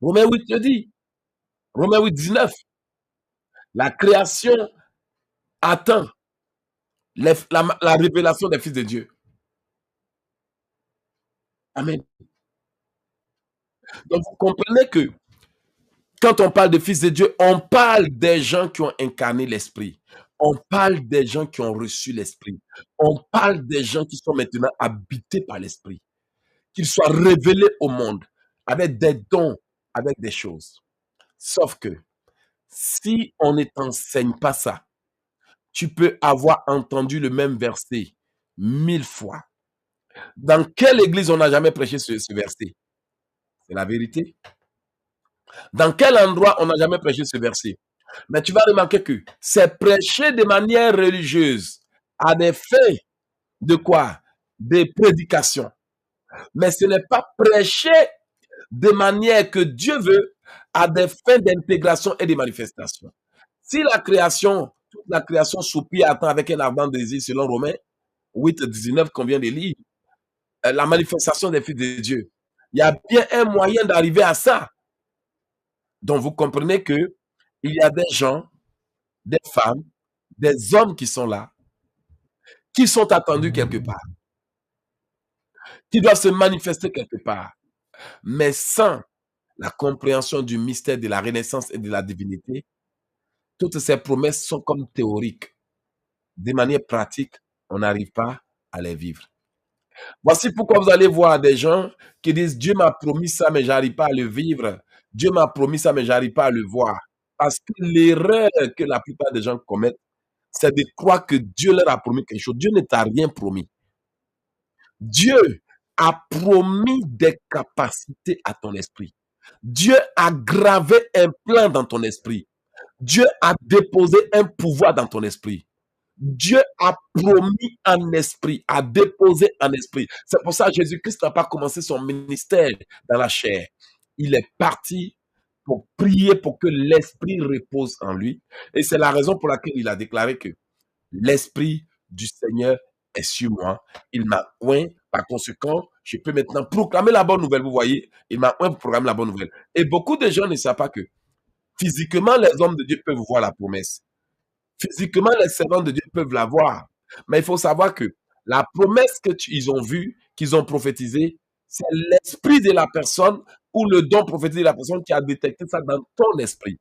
Romains 8 le dit. Romains 8, 19. La création attend la révélation des fils de Dieu. Amen. Donc, vous comprenez que quand on parle de fils de Dieu, on parle des gens qui ont incarné l'esprit. On parle des gens qui ont reçu l'esprit. On parle des gens qui sont maintenant habités par l'esprit. Qu'ils soient révélés au monde avec des dons, avec des choses. Sauf que si on ne t'enseigne pas ça, tu peux avoir entendu le même verset 1000 fois. Dans quelle église on n'a jamais prêché ce verset? C'est la vérité. Dans quel endroit on n'a jamais prêché ce verset? Mais tu vas remarquer que c'est prêché de manière religieuse à des fins de quoi? Des prédications. Mais ce n'est pas prêché de manière que Dieu veut à des fins d'intégration et de manifestation. Si la création, toute la création soupire attend avec un ardent désir selon Romains 8, 19 qu'on vient de lire, la manifestation des fils de Dieu, il y a bien un moyen d'arriver à ça. Donc vous comprenez que il y a des gens, des femmes, des hommes qui sont là, qui sont attendus quelque part, qui doivent se manifester quelque part, mais sans la compréhension du mystère de la renaissance et de la divinité, toutes ces promesses sont comme théoriques. De manière pratique, on n'arrive pas à les vivre. Voici pourquoi vous allez voir des gens qui disent Dieu m'a promis ça, mais j'arrive pas à le vivre. Dieu m'a promis ça, mais j'arrive pas à le voir. Parce que l'erreur que la plupart des gens commettent, c'est de croire que Dieu leur a promis quelque chose. Dieu ne t'a rien promis. Dieu a promis des capacités à ton esprit. Dieu a gravé un plan dans ton esprit. Dieu a déposé un pouvoir dans ton esprit. Dieu a promis un esprit, a déposé un esprit. C'est pour ça que Jésus-Christ n'a pas commencé son ministère dans la chair. Il est parti pour prier pour que l'esprit repose en lui. Et c'est la raison pour laquelle il a déclaré que l'esprit du Seigneur est sur moi. Il m'a oint. Par conséquent, je peux maintenant proclamer la bonne nouvelle. Vous voyez, il m'a oint pour proclamer la bonne nouvelle. Et beaucoup de gens ne savent pas que physiquement, les hommes de Dieu peuvent voir la promesse. Physiquement, les servants de Dieu peuvent la voir. Mais il faut savoir que la promesse qu'ils ont vue, qu'ils ont prophétisée, c'est l'esprit de la personne ou le don prophétisé de la personne qui a détecté ça dans ton esprit.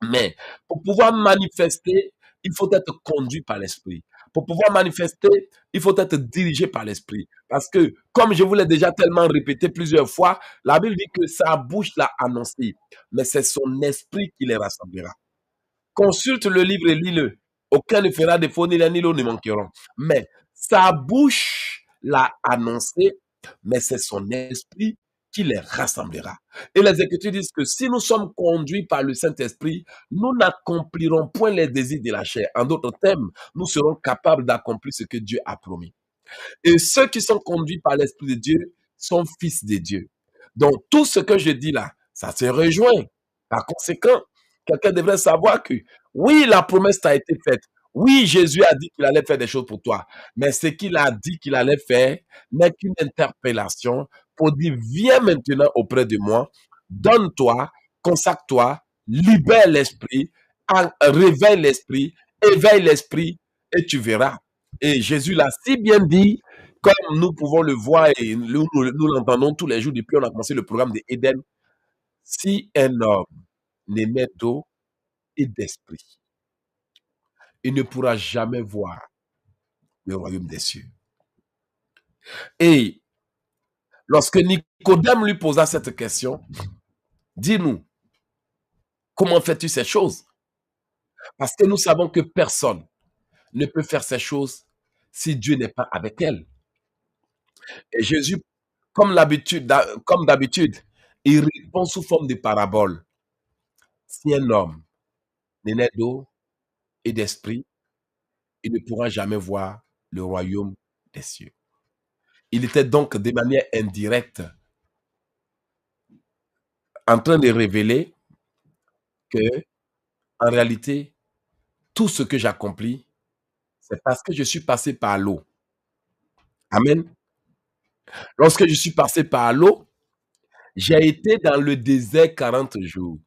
Mais pour pouvoir manifester, il faut être conduit par l'esprit. Pour pouvoir manifester, il faut être dirigé par l'esprit. Parce que, comme je vous l'ai déjà tellement répété plusieurs fois, la Bible dit que sa bouche l'a annoncé, mais c'est son esprit qui les rassemblera. Consulte le livre et lis-le. Aucun ne fera défaut, ni l'un ni l'autre ne manqueront. Mais sa bouche l'a annoncé, mais c'est son esprit qui les rassemblera. Et les Écritures disent que si nous sommes conduits par le Saint-Esprit, nous n'accomplirons point les désirs de la chair. En d'autres termes, nous serons capables d'accomplir ce que Dieu a promis. Et ceux qui sont conduits par l'Esprit de Dieu sont fils de Dieu. Donc, tout ce que je dis là, ça se rejoint. Par conséquent, quelqu'un devrait savoir que oui, la promesse t'a été faite. Oui, Jésus a dit qu'il allait faire des choses pour toi. Mais ce qu'il a dit qu'il allait faire n'est qu'une interpellation pour dire, viens maintenant auprès de moi, donne-toi, consacre-toi, libère l'esprit, réveille l'esprit, éveille l'esprit, et tu verras. Et Jésus l'a si bien dit, comme nous pouvons le voir et nous l'entendons tous les jours depuis on a commencé le programme de Éden. Si un homme n'est né d'eau et d'esprit, il ne pourra jamais voir le royaume des cieux. Et lorsque Nicodème lui posa cette question, dis-nous, comment fais-tu ces choses? Parce que nous savons que personne ne peut faire ces choses si Dieu n'est pas avec elle. Et Jésus, comme d'habitude, il répond sous forme de parabole. Si un homme n'est né d'eau et d'esprit, il ne pourra jamais voir le royaume des cieux. Il était donc de manière indirecte en train de révéler que, en réalité, tout ce que j'accomplis, c'est parce que je suis passé par l'eau. Amen. Lorsque je suis passé par l'eau, J'ai été dans le désert 40 jours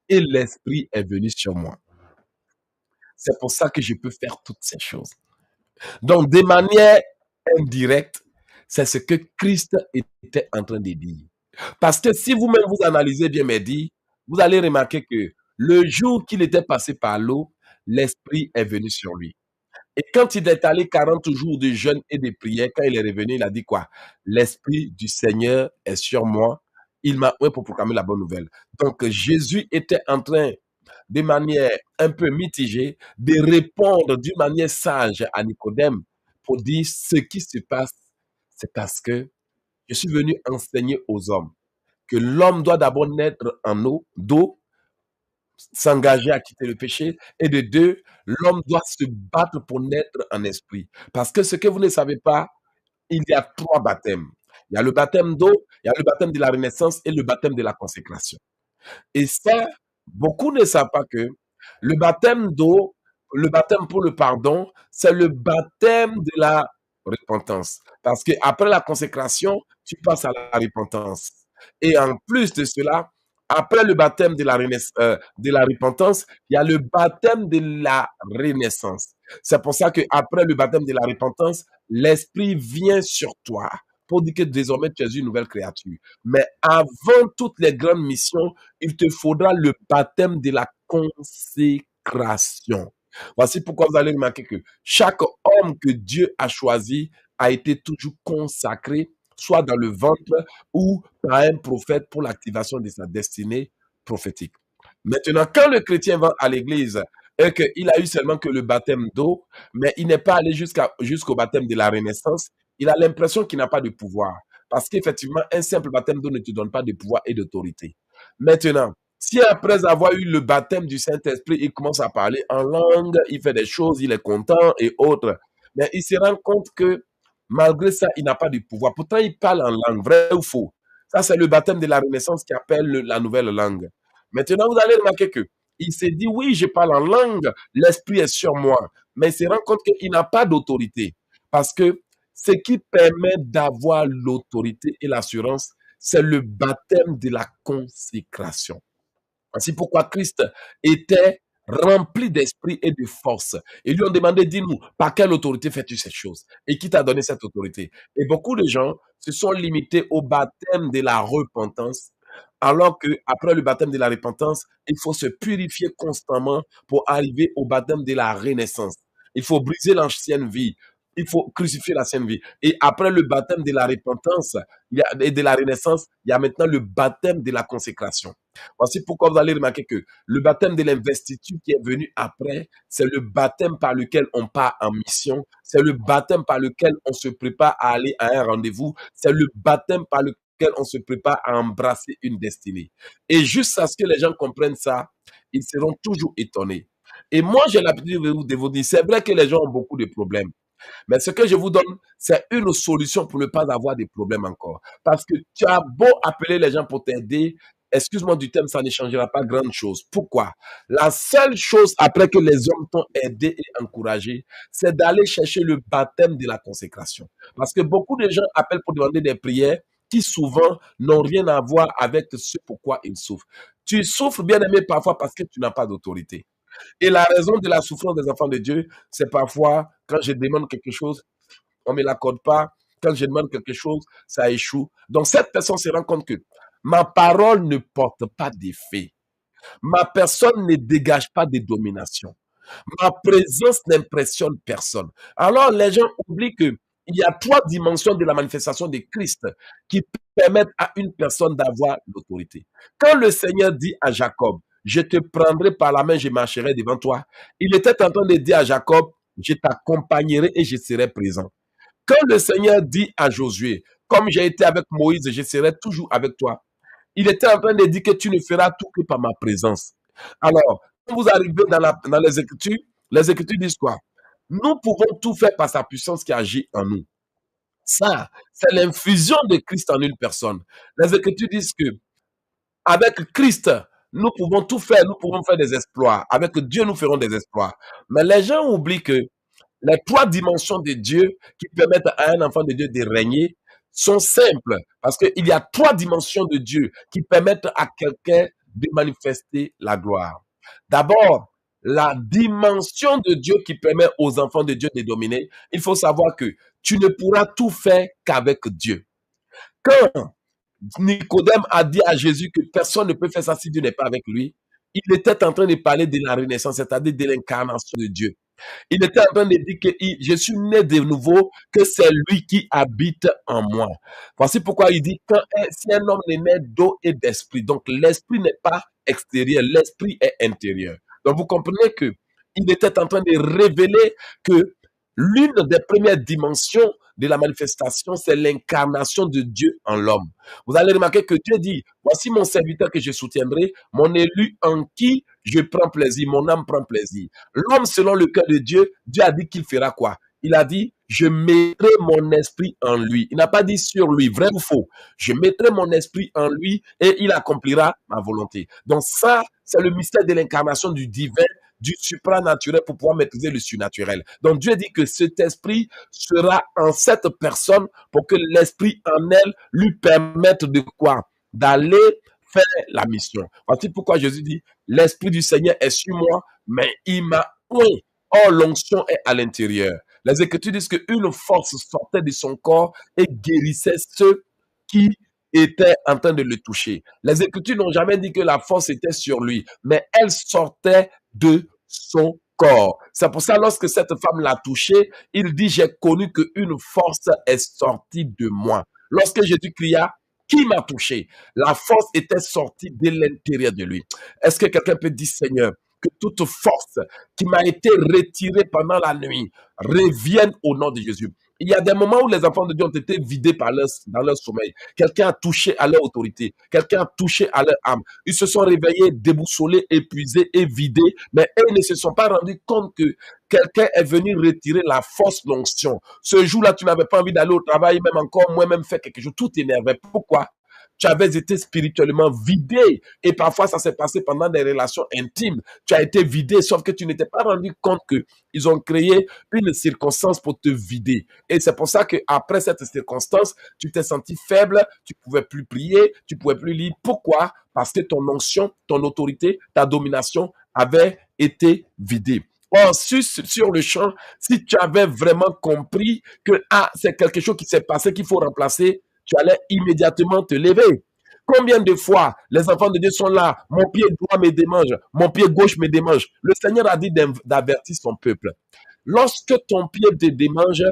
et l'Esprit est venu sur moi. C'est pour ça que je peux faire toutes ces choses. Donc, de manière indirecte, c'est ce que Christ était en train de dire. Parce que si vous-même vous analysez bien mes dires, vous allez remarquer que le jour qu'il était passé par l'eau, l'Esprit est venu sur lui. Et quand il est allé 40 jours de jeûne et de prière, quand il est revenu, il a dit quoi? L'Esprit du Seigneur est sur moi. Il m'a oint pour proclamer la bonne nouvelle. Donc, Jésus était en train, de manière un peu mitigée, de répondre d'une manière sage à Nicodème pour dire ce qui se passe, c'est parce que je suis venu enseigner aux hommes que l'homme doit d'abord naître en eau, d'eau, s'engager à quitter le péché, et de deux, l'homme doit se battre pour naître en esprit. Parce que ce que vous ne savez pas, il y a trois baptêmes. Il y a le baptême d'eau, il y a le baptême de la renaissance et le baptême de la consécration. Et ça, beaucoup ne savent pas que le baptême d'eau, le baptême pour le pardon, c'est le baptême de la repentance. Parce que après la consécration, tu passes à la repentance. Et en plus de cela, après le baptême de la repentance, il y a le baptême de la renaissance. C'est pour ça qu'après le baptême de la repentance, l'Esprit vient sur toi pour dire que désormais tu es une nouvelle créature. Mais avant toutes les grandes missions, il te faudra le baptême de la consécration. Voici pourquoi vous allez remarquer que chaque homme que Dieu a choisi a été toujours consacré, soit dans le ventre ou par un prophète pour l'activation de sa destinée prophétique. Maintenant, quand le chrétien va à l'église et qu'il a eu seulement que le baptême d'eau, mais il n'est pas allé jusqu'au baptême de la renaissance, il a l'impression qu'il n'a pas de pouvoir. Parce qu'effectivement, un simple baptême d'eau ne te donne pas de pouvoir et d'autorité. Maintenant, si après avoir eu le baptême du Saint-Esprit, il commence à parler en langue, il fait des choses, il est content et autres, mais il se rend compte que malgré ça, il n'a pas de pouvoir. Pourtant, il parle en langue, vrai ou faux. Ça, c'est le baptême de la Renaissance qui appelle la nouvelle langue. Maintenant, vous allez remarquer que il s'est dit, oui, je parle en langue, l'Esprit est sur moi, mais il se rend compte qu'il n'a pas d'autorité. Parce que ce qui permet d'avoir l'autorité et l'assurance, c'est le baptême de la consécration. Voici pourquoi Christ était rempli d'esprit et de force. Et lui ont demandé, dis-nous, par quelle autorité fais-tu cette chose? Et qui t'a donné cette autorité? Et beaucoup de gens se sont limités au baptême de la repentance, alors que après le baptême de la repentance, il faut se purifier constamment pour arriver au baptême de la renaissance. Il faut briser l'ancienne vie. Il faut crucifier l'ancienne vie. Et après le baptême de la repentance et de la renaissance, il y a maintenant le baptême de la consécration. Voici pourquoi vous allez remarquer que le baptême de l'investiture qui est venu après, c'est le baptême par lequel on part en mission, c'est le baptême par lequel on se prépare à aller à un rendez-vous, c'est le baptême par lequel on se prépare à embrasser une destinée. Et juste à ce que les gens comprennent ça, ils seront toujours étonnés. Et moi, j'ai l'habitude de vous dire, c'est vrai que les gens ont beaucoup de problèmes. Mais ce que je vous donne, c'est une solution pour ne pas avoir de problèmes encore. Parce que tu as beau appeler les gens pour t'aider, excuse-moi du terme, ça ne changera pas grande chose. Pourquoi? La seule chose après que les hommes t'ont aidé et encouragé, c'est d'aller chercher le baptême de la consécration. Parce que beaucoup de gens appellent pour demander des prières qui souvent n'ont rien à voir avec ce pourquoi ils souffrent. Tu souffres, bien aimé, parfois parce que tu n'as pas d'autorité. Et la raison de la souffrance des enfants de Dieu, c'est parfois quand je demande quelque chose, on ne me l'accorde pas. Quand je demande quelque chose, ça échoue. Donc cette personne se rend compte que ma parole ne porte pas d'effet. Ma personne ne dégage pas de domination. Ma présence n'impressionne personne. Alors les gens oublient que il y a trois dimensions de la manifestation de Christ qui permettent à une personne d'avoir l'autorité. Quand le Seigneur dit à Jacob, je te prendrai par la main, je marcherai devant toi, il était en train de dire à Jacob, je t'accompagnerai et je serai présent. Quand le Seigneur dit à Josué, comme j'ai été avec Moïse, je serai toujours avec toi, il était en train de dire que tu ne feras tout que par ma présence. Alors, quand vous arrivez dans les Écritures disent quoi? Nous pouvons tout faire par sa puissance qui agit en nous. Ça, c'est l'infusion de Christ en une personne. Les Écritures disent que avec Christ, nous pouvons tout faire, nous pouvons faire des exploits. Avec Dieu, nous ferons des exploits. Mais les gens oublient que les trois dimensions de Dieu qui permettent à un enfant de Dieu de régner sont simples parce qu'il y a trois dimensions de Dieu qui permettent à quelqu'un de manifester la gloire. D'abord, la dimension de Dieu qui permet aux enfants de Dieu de dominer. Il faut savoir que tu ne pourras tout faire qu'avec Dieu. Quand Nicodème a dit à Jésus que personne ne peut faire ça si Dieu n'est pas avec lui, il était en train de parler de la renaissance, c'est-à-dire de l'incarnation de Dieu. Il était en train de dire que je suis né de nouveau, que c'est lui qui habite en moi. Voici pourquoi il dit si un homme est né d'eau et d'esprit, donc l'esprit n'est pas extérieur, l'esprit est intérieur. Donc vous comprenez que il était en train de révéler que l'une des premières dimensions de la manifestation, c'est l'incarnation de Dieu en l'homme. Vous allez remarquer que Dieu dit, voici mon serviteur que je soutiendrai, mon élu en qui je prends plaisir, mon âme prend plaisir. L'homme, selon le cœur de Dieu, Dieu a dit qu'il fera quoi? Il a dit, je mettrai mon esprit en lui. Il n'a pas dit sur lui, vrai ou faux. Je mettrai mon esprit en lui et il accomplira ma volonté. Donc ça, c'est le mystère de l'incarnation du divin, du supranaturel pour pouvoir maîtriser le surnaturel. Donc Dieu dit que cet esprit sera en cette personne pour que l'esprit en elle lui permette de quoi? D'aller faire la mission. Voici pourquoi Jésus dit, l'esprit du Seigneur est sur moi, mais il m'a oint. Or, l'onction est à l'intérieur. Les Écritures disent qu'une force sortait de son corps et guérissait ceux qui étaient en train de le toucher. Les Écritures n'ont jamais dit que la force était sur lui, mais elle sortait de son corps. C'est pour ça, lorsque cette femme l'a touché, il dit, j'ai connu qu'une force est sortie de moi. Lorsque Jésus cria, qui m'a touché? La force était sortie de l'intérieur de lui. Est-ce que quelqu'un peut dire, Seigneur, que toute force qui m'a été retirée pendant la nuit revienne au nom de Jésus? Il y a des moments où les enfants de Dieu ont été vidés dans leur sommeil. Quelqu'un a touché à leur autorité. Quelqu'un a touché à leur âme. Ils se sont réveillés, déboussolés, épuisés et vidés, mais eux ne se sont pas rendus compte que quelqu'un est venu retirer la fausse onction. Ce jour-là, tu n'avais pas envie d'aller au travail, même encore moi-même faire quelque chose. Tout t'énervait. Pourquoi? Tu avais été spirituellement vidé. Et parfois, ça s'est passé pendant des relations intimes. Tu as été vidé, sauf que tu n'étais pas rendu compte qu'ils ont créé une circonstance pour te vider. Et c'est pour ça qu'après cette circonstance, tu t'es senti faible, tu ne pouvais plus prier, tu ne pouvais plus lire. Pourquoi? Parce que ton onction, ton autorité, ta domination avait été vidée. Or, sur le champ, si tu avais vraiment compris que c'est quelque chose qui s'est passé, qu'il faut remplacer, tu allais immédiatement te lever. Combien de fois les enfants de Dieu sont là, mon pied droit me démange, mon pied gauche me démange. Le Seigneur a dit d'avertir son peuple. Lorsque ton pied te démange,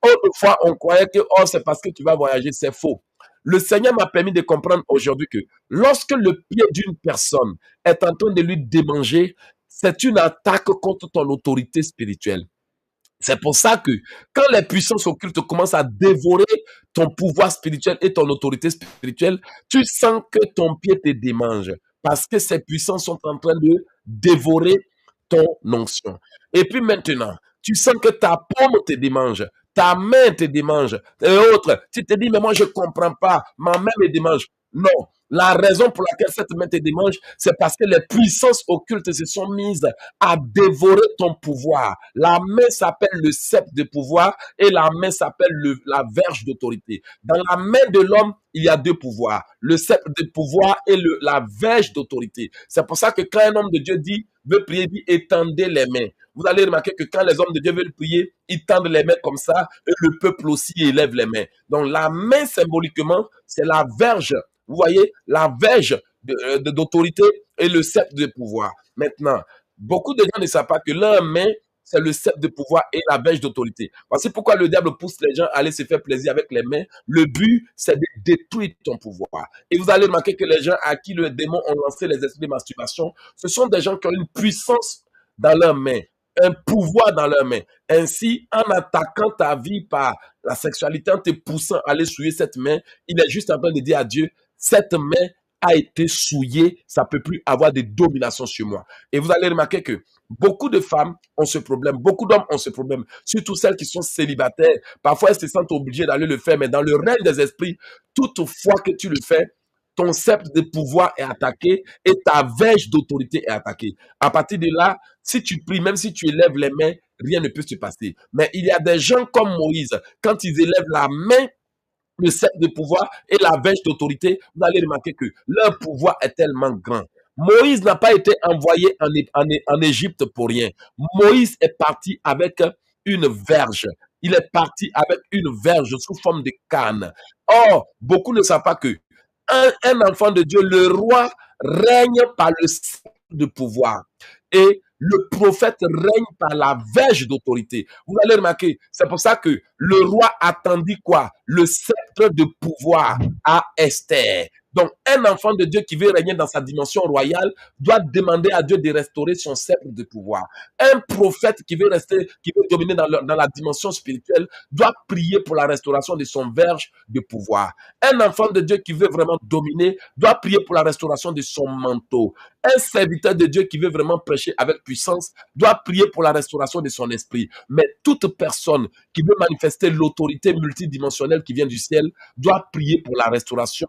autrefois on croyait que c'est parce que tu vas voyager, c'est faux. Le Seigneur m'a permis de comprendre aujourd'hui que lorsque le pied d'une personne est en train de lui démanger, c'est une attaque contre ton autorité spirituelle. C'est pour ça que quand les puissances occultes commencent à dévorer ton pouvoir spirituel et ton autorité spirituelle, tu sens que ton pied te démange parce que ces puissances sont en train de dévorer ton onction. Et puis maintenant, tu sens que ta paume te démange, ta main te démange et autres. Tu te dis, mais moi je ne comprends pas, ma main me démange. Non, la raison pour laquelle cette main te démange, c'est parce que les puissances occultes se sont mises à dévorer ton pouvoir. La main s'appelle le sceptre de pouvoir et la main s'appelle la verge d'autorité. Dans la main de l'homme, il y a deux pouvoirs, le sceptre de pouvoir et la verge d'autorité. C'est pour ça que quand un homme de Dieu veut prier, il dit étendez les mains. Vous allez remarquer que quand les hommes de Dieu veulent prier, ils tendent les mains comme ça et le peuple aussi élève les mains. Donc la main symboliquement, c'est la verge. Vous voyez, la verge d'autorité et le sceptre de pouvoir. Maintenant, beaucoup de gens ne savent pas que leur main, c'est le sceptre de pouvoir et la verge d'autorité. Voici pourquoi le diable pousse les gens à aller se faire plaisir avec les mains. Le but, c'est de détruire ton pouvoir. Et vous allez remarquer que les gens à qui le démon ont lancé les esprits de masturbation, ce sont des gens qui ont une puissance dans leurs mains, un pouvoir dans leurs mains. Ainsi, en attaquant ta vie par la sexualité, en te poussant à aller souiller cette main, il est juste en train de dire à Dieu, cette main a été souillée, ça ne peut plus avoir de domination sur moi. Et vous allez remarquer que beaucoup de femmes ont ce problème, beaucoup d'hommes ont ce problème, surtout celles qui sont célibataires. Parfois, elles se sentent obligées d'aller le faire, mais dans le règne des esprits, toutefois que tu le fais, ton sceptre de pouvoir est attaqué et ta verge d'autorité est attaquée. À partir de là, si tu pries, même si tu élèves les mains, rien ne peut se passer. Mais il y a des gens comme Moïse, quand ils élèvent la main, le sceptre de pouvoir et la verge d'autorité, vous allez remarquer que leur pouvoir est tellement grand. Moïse n'a pas été envoyé en Égypte pour rien. Moïse est parti avec une verge. Il est parti avec une verge sous forme de canne. Or, beaucoup ne savent pas que un enfant de Dieu, le roi, règne par le sceptre de pouvoir. Et le prophète règne par la verge d'autorité. Vous allez remarquer, c'est pour ça que le roi attendit quoi? Le sceptre de pouvoir à Esther. Donc, un enfant de Dieu qui veut régner dans sa dimension royale doit demander à Dieu de restaurer son sceptre de pouvoir. Un prophète qui veut rester, qui veut dominer dans la dimension spirituelle doit prier pour la restauration de son verge de pouvoir. Un enfant de Dieu qui veut vraiment dominer doit prier pour la restauration de son manteau. Un serviteur de Dieu qui veut vraiment prêcher avec puissance doit prier pour la restauration de son esprit. Mais toute personne qui veut manifester l'autorité multidimensionnelle qui vient du ciel doit prier pour la restauration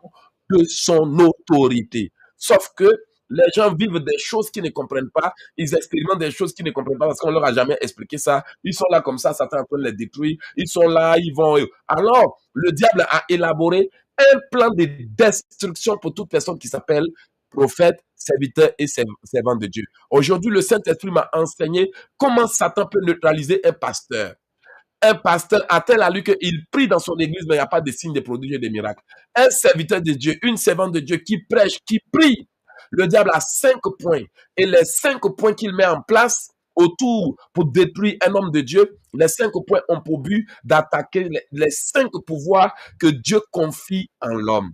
de son autorité. Sauf que les gens vivent des choses qu'ils ne comprennent pas, ils expérimentent des choses qu'ils ne comprennent pas parce qu'on leur a jamais expliqué ça. Ils sont là comme ça, Satan est en train de les détruire. Ils sont là, ils vont. Alors, le diable a élaboré un plan de destruction pour toute personne qui s'appelle prophète, serviteur et servant de Dieu. Aujourd'hui, le Saint-Esprit m'a enseigné comment Satan peut neutraliser un pasteur. Un pasteur a tel allure qu'il prie dans son église, mais il n'y a pas de signes, de prodiges et de miracles. Un serviteur de Dieu, une servante de Dieu qui prêche, qui prie, le diable a 5 points. Et les 5 points qu'il met en place autour pour détruire un homme de Dieu, les 5 points ont pour but d'attaquer les 5 pouvoirs que Dieu confie en l'homme.